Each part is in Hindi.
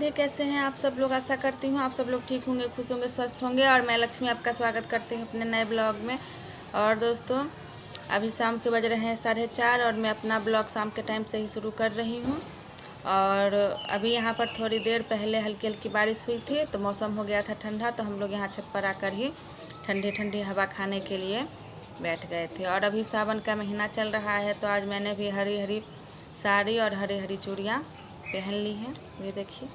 होंगे, कैसे हैं आप सब लोग। आशा करती हूँ आप सब लोग ठीक होंगे, खुश होंगे, स्वस्थ होंगे। और मैं लक्ष्मी आपका स्वागत करती हूँ अपने नए ब्लॉग में। और दोस्तों अभी शाम के बज रहे हैं 4:30 और मैं अपना ब्लॉग शाम के टाइम से ही शुरू कर रही हूँ। और अभी यहाँ पर थोड़ी देर पहले हल्की हल्की बारिश हुई थी तो मौसम हो गया था ठंडा, तो हम लोग यहाँ छत पर आकर ही ठंडी ठंडी हवा खाने के लिए बैठ गए थे। और अभी सावन का महीना चल रहा है तो आज मैंने भी हरी हरी साड़ी और हरी हरी चूड़ियाँ पहन ली हैं। ये देखिए,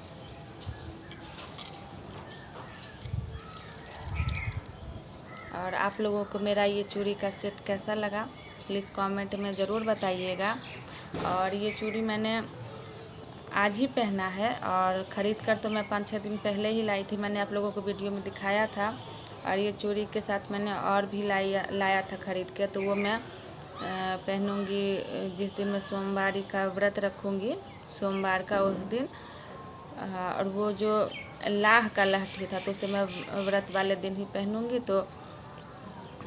और आप लोगों को मेरा ये चूड़ी का सेट कैसा लगा प्लीज़ कमेंट में ज़रूर बताइएगा। और ये चूड़ी मैंने आज ही पहना है और ख़रीद कर तो मैं 5-6 दिन पहले ही लाई थी, मैंने आप लोगों को वीडियो में दिखाया था। और ये चूड़ी के साथ मैंने और भी लाया था ख़रीद के, तो वो मैं पहनूँगी जिस दिन मैं सोमवारी का व्रत रखूँगी, सोमवार का उस दिन। और वो जो लाह का लहठी था तो उसे मैं व्रत वाले दिन ही पहनूँगी, तो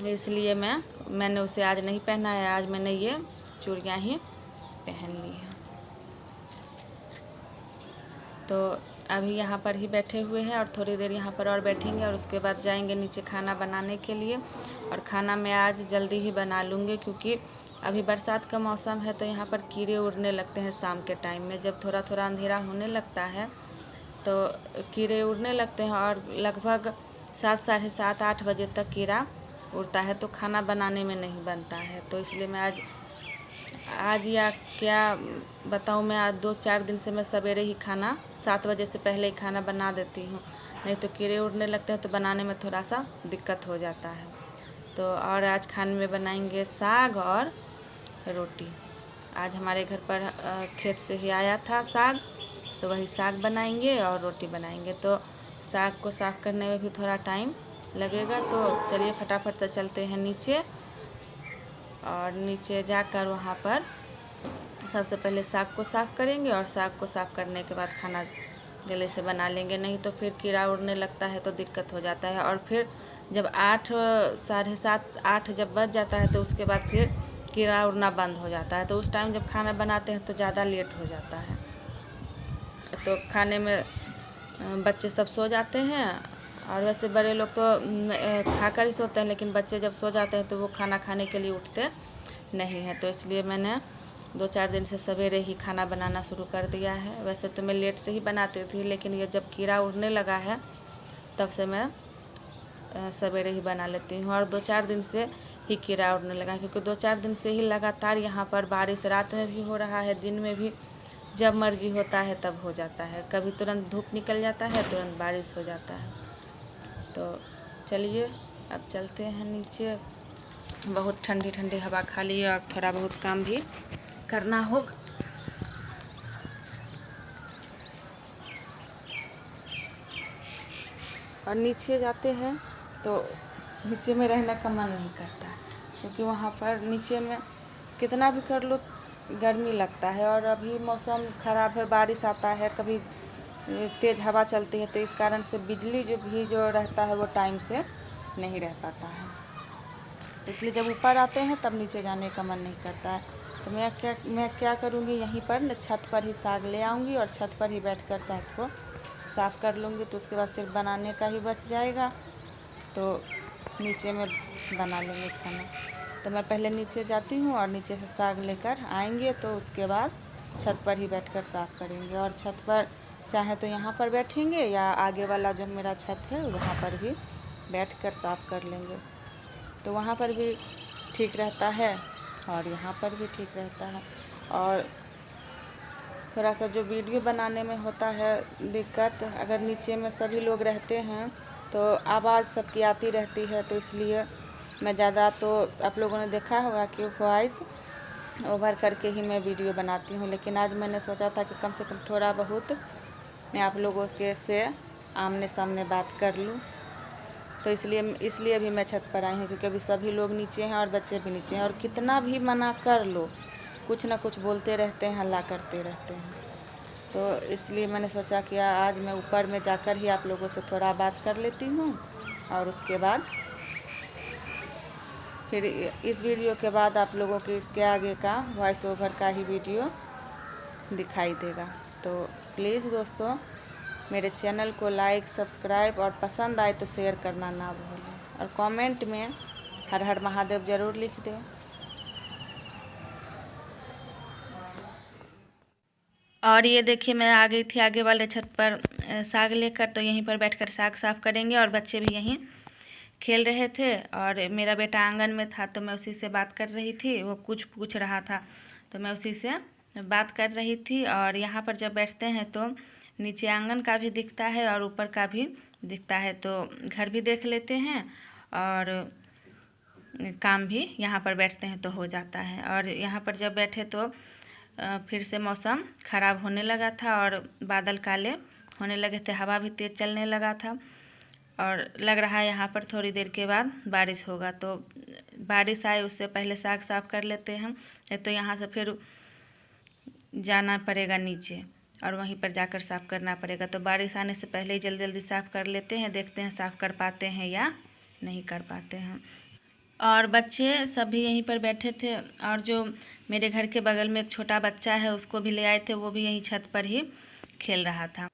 इसलिए मैंने उसे आज नहीं पहना है। आज मैंने ये चूड़ियाँ ही पहन ली हैं। तो अभी यहाँ पर ही बैठे हुए हैं और थोड़ी देर यहाँ पर और बैठेंगे और उसके बाद जाएंगे नीचे खाना बनाने के लिए। और खाना मैं आज जल्दी ही बना लूँगी क्योंकि अभी बरसात का मौसम है तो यहाँ पर कीड़े उड़ने लगते हैं शाम के टाइम में। जब थोड़ा थोड़ा अंधेरा होने लगता है तो कीड़े उड़ने लगते हैं और लगभग 7, साढ़े 7, 8 बजे तक कीड़ा उड़ता है तो खाना बनाने में नहीं बनता है। तो इसलिए मैं आज या क्या बताऊँ, मैं आज 2-4 दिन से मैं सवेरे ही खाना 7 बजे से पहले ही खाना बना देती हूँ, नहीं तो कीड़े उड़ने लगते हैं तो बनाने में थोड़ा सा दिक्कत हो जाता है। तो और आज खाने में बनाएंगे साग और रोटी। आज हमारे घर पर खेत से ही आया था साग, तो वही साग बनाएंगे और रोटी बनाएंगे। तो साग को साफ़ करने में भी थोड़ा टाइम लगेगा, तो चलिए फटाफट से चलते हैं नीचे। और नीचे जाकर वहाँ पर सबसे पहले साग को साफ़ करेंगे और साग को साफ़ करने के बाद खाना जल्दी से बना लेंगे, नहीं तो फिर कीड़ा उड़ने लगता है तो दिक्कत हो जाता है। और फिर जब 8, साढ़े 7, 8 जब बज जाता है तो उसके बाद फिर कीड़ा उड़ना बंद हो जाता है, तो उस टाइम जब खाना बनाते हैं तो ज़्यादा लेट हो जाता है। तो खाने में बच्चे सब सो जाते हैं और वैसे बड़े लोग तो खाकर ही सोते हैं, लेकिन बच्चे जब सो जाते हैं तो वो खाना खाने के लिए उठते नहीं हैं। तो इसलिए मैंने 2-4 दिन से सवेरे ही खाना बनाना शुरू कर दिया है। वैसे तो मैं लेट से ही बनाती थी, लेकिन ये जब कीड़ा उड़ने लगा है तब से मैं सवेरे ही बना लेती हूँ। और 2-4 दिन से ही कीड़ा उड़ने लगा क्योंकि 2-4 दिन से ही लगातार यहाँ पर बारिश रात में भी हो रहा है, दिन में भी जब मर्जी होता है तब हो जाता है। कभी तुरंत धूप निकल जाता है, तुरंत बारिश हो जाता है। तो चलिए अब चलते हैं नीचे। बहुत ठंडी ठंडी हवा खा ली और थोड़ा बहुत काम भी करना होगा। और नीचे जाते हैं तो नीचे में रहने का मन नहीं करता क्योंकि वहाँ पर नीचे में कितना भी कर लो गर्मी लगता है। और अभी मौसम ख़राब है, बारिश आता है, कभी तेज़ हवा चलती है, तो इस कारण से बिजली जो रहता है वो टाइम से नहीं रह पाता है। इसलिए जब ऊपर आते हैं तब नीचे जाने का मन नहीं करता है। तो मैं क्या करूँगी, यहीं पर छत पर ही साग ले आऊँगी और छत पर ही बैठकर साग को साफ़ कर लूँगी। तो उसके बाद सिर्फ बनाने का ही बच जाएगा, तो नीचे में बना लेंगे खाना। तो मैं पहले नीचे जाती हूँ और नीचे से साग लेकर आएंगे, तो उसके बाद छत पर ही बैठकर साफ़ करेंगे। और छत पर चाहे तो यहाँ पर बैठेंगे या आगे वाला जो मेरा छत है वहाँ पर भी बैठकर साफ़ कर लेंगे, तो वहाँ पर भी ठीक रहता है और यहाँ पर भी ठीक रहता है। और थोड़ा सा जो वीडियो बनाने में होता है दिक्कत, अगर नीचे में सभी लोग रहते हैं तो आवाज़ सबकी आती रहती है, तो इसलिए मैं ज़्यादा, तो आप लोगों ने देखा होगा कि वॉइस ओवर करके ही मैं वीडियो बनाती हूँ। लेकिन आज मैंने सोचा था कि कम से कम थोड़ा बहुत मैं आप लोगों के से आमने सामने बात कर लूँ, तो इसलिए भी मैं छत पर आई हूँ क्योंकि अभी सभी लोग नीचे हैं और बच्चे भी नीचे हैं। और कितना भी मना कर लो कुछ ना कुछ बोलते रहते हैं, हल्ला करते रहते हैं। तो इसलिए मैंने सोचा कि आज मैं ऊपर में जाकर ही आप लोगों से थोड़ा बात कर लेती हूँ और उसके बाद फिर इस वीडियो के बाद आप लोगों के इसके आगे का वॉइस ओवर का ही वीडियो दिखाई देगा। तो प्लीज़ दोस्तों मेरे चैनल को लाइक, सब्सक्राइब और पसंद आए तो शेयर करना ना भूलें। और कमेंट में हर हर महादेव ज़रूर लिख दें। और ये देखिए मैं आ गई थी आगे वाले छत पर साग लेकर, तो यहीं पर बैठकर साग साफ करेंगे। और बच्चे भी यहीं खेल रहे थे और मेरा बेटा आंगन में था, तो मैं उसी से बात कर रही थी। वो कुछ पूछ रहा था तो मैं उसी से बात कर रही थी। और यहाँ पर जब बैठते हैं तो नीचे आंगन का भी दिखता है और ऊपर का भी दिखता है, तो घर भी देख लेते हैं और काम भी यहाँ पर बैठते हैं तो हो जाता है। और यहाँ पर जब बैठे तो फिर से मौसम ख़राब होने लगा था और बादल काले होने लगे थे, हवा भी तेज़ चलने लगा था और लग रहा है यहाँ पर थोड़ी देर के बाद बारिश होगा। तो बारिश आए उससे पहले साग साफ कर लेते हैं, नहीं तो यहाँ से फिर जाना पड़ेगा नीचे और वहीं पर जाकर साफ़ करना पड़ेगा। तो बारिश आने से पहले ही जल्दी जल्दी साफ़ कर लेते हैं, देखते हैं साफ़ कर पाते हैं या नहीं कर पाते हैं। और बच्चे सभी यहीं पर बैठे थे और जो मेरे घर के बगल में एक छोटा बच्चा है उसको भी ले आए थे, वो भी यहीं छत पर ही खेल रहा था।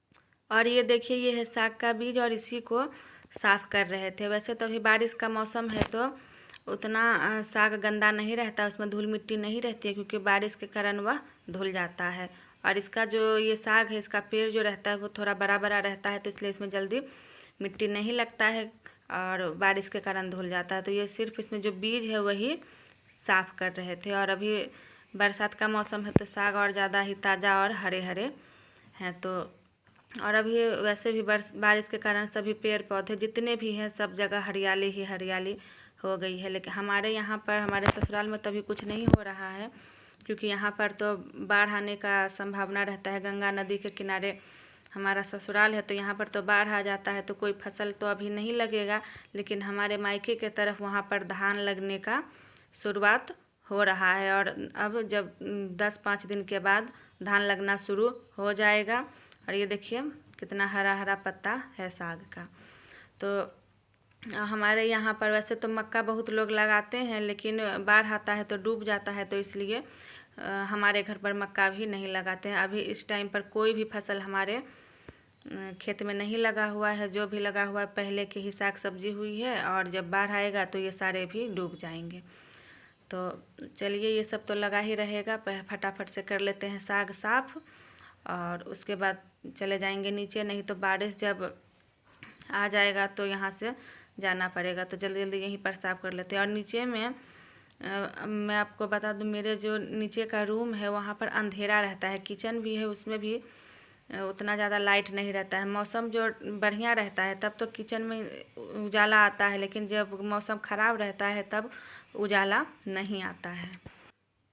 और ये देखिए ये है साग का बीज और इसी को साफ़ कर रहे थे। वैसे तो अभी बारिश का मौसम है तो उतना साग गंदा नहीं रहता, उसमें धूल मिट्टी नहीं रहती है, क्योंकि बारिश के कारण वह धुल जाता है। और इसका जो ये साग है इसका पेड़ जो रहता है वो थोड़ा बड़ा बड़ा रहता है, तो इसलिए इसमें जल्दी मिट्टी नहीं लगता है और बारिश के कारण धुल जाता है। तो ये सिर्फ इसमें जो बीज है वही साफ़ कर रहे थे। और अभी बरसात का मौसम है तो साग और ज़्यादा ही ताज़ा और हरे हरे हैं। तो और अभी वैसे भी बारिश के कारण सभी पेड़ पौधे जितने भी हैं सब जगह हरियाली ही हरियाली हो गई है। लेकिन हमारे यहाँ पर हमारे ससुराल में तो अभी कुछ नहीं हो रहा है, क्योंकि यहाँ पर तो बाढ़ आने का संभावना रहता है। गंगा नदी के किनारे हमारा ससुराल है, तो यहाँ पर तो बाढ़ आ जाता है, तो कोई फसल तो अभी नहीं लगेगा। लेकिन हमारे मायके के तरफ वहाँ पर धान लगने का शुरुआत हो रहा है और अब जब 10-5 दिन के बाद धान लगना शुरू हो जाएगा। और ये देखिए कितना हरा हरा पत्ता है साग का। तो हमारे यहाँ पर वैसे तो मक्का बहुत लोग लगाते हैं, लेकिन बाढ़ आता है तो डूब जाता है, तो इसलिए हमारे घर पर मक्का भी नहीं लगाते हैं। अभी इस टाइम पर कोई भी फसल हमारे खेत में नहीं लगा हुआ है। जो भी लगा हुआ है पहले की ही साग सब्जी हुई है और जब बाढ़ आएगा तो ये सारे भी डूब जाएंगे। तो चलिए ये सब तो लगा ही रहेगा, फटाफट से कर लेते हैं साग साफ और उसके बाद चले जाएंगे नीचे। नहीं तो बारिश जब आ जाएगा तो यहाँ से जाना पड़ेगा, तो जल्दी जल्दी यहीं पर साफ कर लेते हैं। और नीचे में मैं आपको बता दूं, मेरे जो नीचे का रूम है वहाँ पर अंधेरा रहता है। किचन भी है उसमें भी उतना ज़्यादा लाइट नहीं रहता है। मौसम जो बढ़िया रहता है तब तो किचन में उजाला आता है, लेकिन जब मौसम ख़राब रहता है तब उजाला नहीं आता है,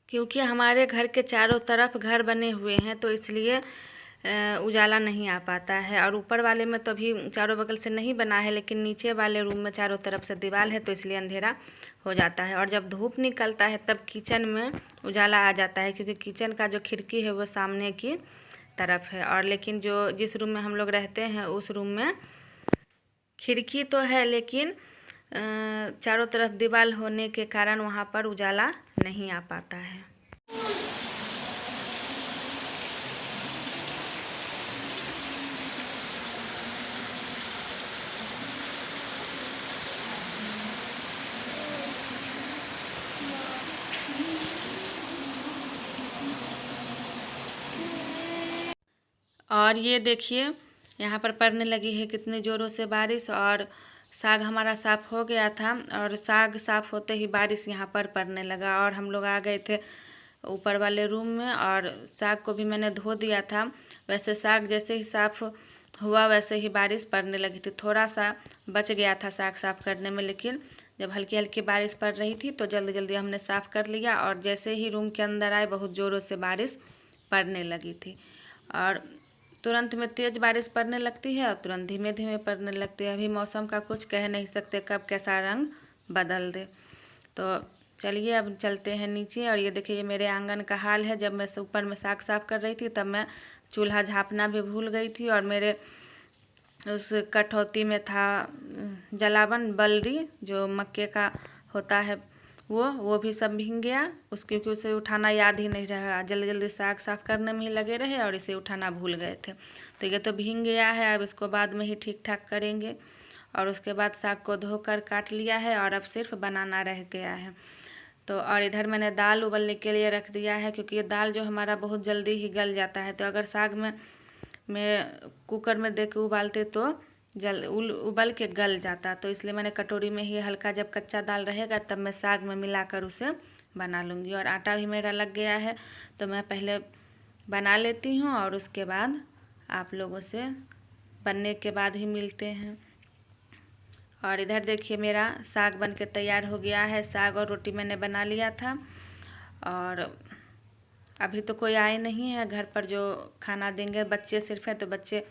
क्योंकि हमारे घर के चारों तरफ घर बने हुए हैं, तो इसलिए उजाला नहीं आ पाता है। और ऊपर वाले में तो अभी चारों बगल से नहीं बना है, लेकिन नीचे वाले रूम में चारों तरफ से दीवार है, तो इसलिए अंधेरा हो जाता है। और जब धूप निकलता है तब किचन में उजाला आ जाता है, क्योंकि किचन का जो खिड़की है वो सामने की तरफ है। और लेकिन जो जिस रूम में हम लोग रहते हैं उस रूम में खिड़की तो है, लेकिन चारों तरफ दीवार होने के कारण वहाँ पर उजाला नहीं आ पाता है। और ये देखिए यहाँ पर पड़ने लगी है कितने ज़ोरों से बारिश। और साग हमारा साफ़ हो गया था और साग साफ़ होते ही बारिश यहाँ पर पड़ने लगा और हम लोग आ गए थे ऊपर वाले रूम में। और साग को भी मैंने धो दिया था। वैसे साग जैसे ही साफ़ हुआ वैसे ही बारिश पड़ने लगी थी। थोड़ा सा बच गया था साग साफ़ करने में, लेकिन जब हल्की हल्की बारिश पड़ रही थी तो जल्दी जल्दी हमने साफ़ कर लिया। और जैसे ही रूम के अंदर आए बहुत ज़ोरों से बारिश पड़ने लगी थी और तुरंत में तेज़ बारिश पड़ने लगती है और तुरंत धीमे धीमे पड़ने लगती है। अभी मौसम का कुछ कह नहीं सकते कब कैसा रंग बदल दे। तो चलिए अब चलते हैं नीचे। और ये देखिए ये मेरे आंगन का हाल है। जब मैं ऊपर में साग साफ कर रही थी तब मैं चूल्हा झाँपना भी भूल गई थी और मेरे उस कठौती में था जलावन बलरी जो मक्के का होता है वो भी सब भीग गया क्योंकि उसे उठाना याद ही नहीं रहा, जल्दी जल्दी साग साफ़ करने में ही लगे रहे और इसे उठाना भूल गए थे। तो ये तो भीग गया है, अब इसको बाद में ही ठीक ठाक करेंगे। और उसके बाद साग को धोकर काट लिया है और अब सिर्फ बनाना रह गया है। तो और इधर मैंने दाल उबलने के लिए रख दिया है, क्योंकि ये दाल जो हमारा बहुत जल्दी ही गल जाता है। तो अगर साग में कुकर में दे के उबालते तो उबल के गल जाता, तो इसलिए मैंने कटोरी में ही हल्का, जब कच्चा दाल रहेगा तब मैं साग में मिलाकर उसे बना लूँगी। और आटा भी मेरा लग गया है, तो मैं पहले बना लेती हूँ और उसके बाद आप लोगों से बनने के बाद ही मिलते हैं। और इधर देखिए मेरा साग बन के तैयार हो गया है। साग और रोटी मैंने बना लिया था और अभी तो कोई आए नहीं है घर पर जो खाना देंगे, बच्चे सिर्फ हैं। तो बच्चे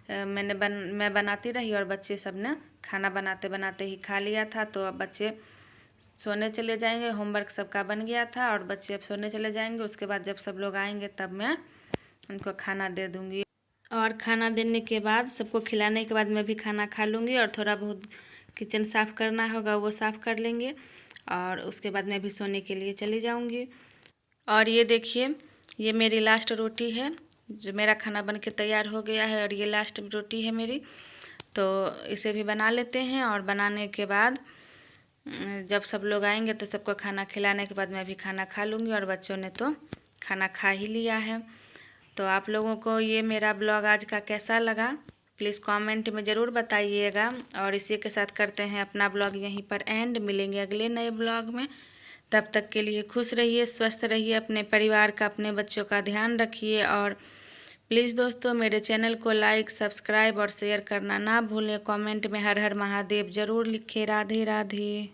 मैं बनाती रही और बच्चे सब ने खाना बनाते बनाते ही खा लिया था। तो अब बच्चे सोने चले जाएंगे, होमवर्क सबका बन गया था और बच्चे अब सोने चले जाएंगे। उसके बाद जब सब लोग आएंगे तब मैं उनको खाना दे दूँगी। और खाना देने के बाद, सबको खिलाने के बाद मैं भी खाना खा लूँगी और थोड़ा बहुत किचन साफ़ करना होगा वो साफ़ कर लेंगे और उसके बाद मैं भी सोने के लिए चली जाऊँगी। और ये देखिए, ये मेरी लास्ट रोटी है, जो मेरा खाना बन के तैयार हो गया है और ये लास्ट रोटी है मेरी। तो इसे भी बना लेते हैं और बनाने के बाद जब सब लोग आएंगे तो सबको खाना खिलाने के बाद मैं भी खाना खा लूँगी। और बच्चों ने तो खाना खा ही लिया है। तो आप लोगों को ये मेरा ब्लॉग आज का कैसा लगा, प्लीज़ कमेंट में ज़रूर बताइएगा। और इसी के साथ करते हैं अपना ब्लॉग यहीं पर एंड। मिलेंगे अगले नए ब्लॉग में, तब तक के लिए खुश रहिए, स्वस्थ रहिए, अपने परिवार का, अपने बच्चों का ध्यान रखिए। और प्लीज़ दोस्तों, मेरे चैनल को लाइक, सब्सक्राइब और शेयर करना ना भूलें। कमेंट में हर हर महादेव ज़रूर लिखें। राधे राधे।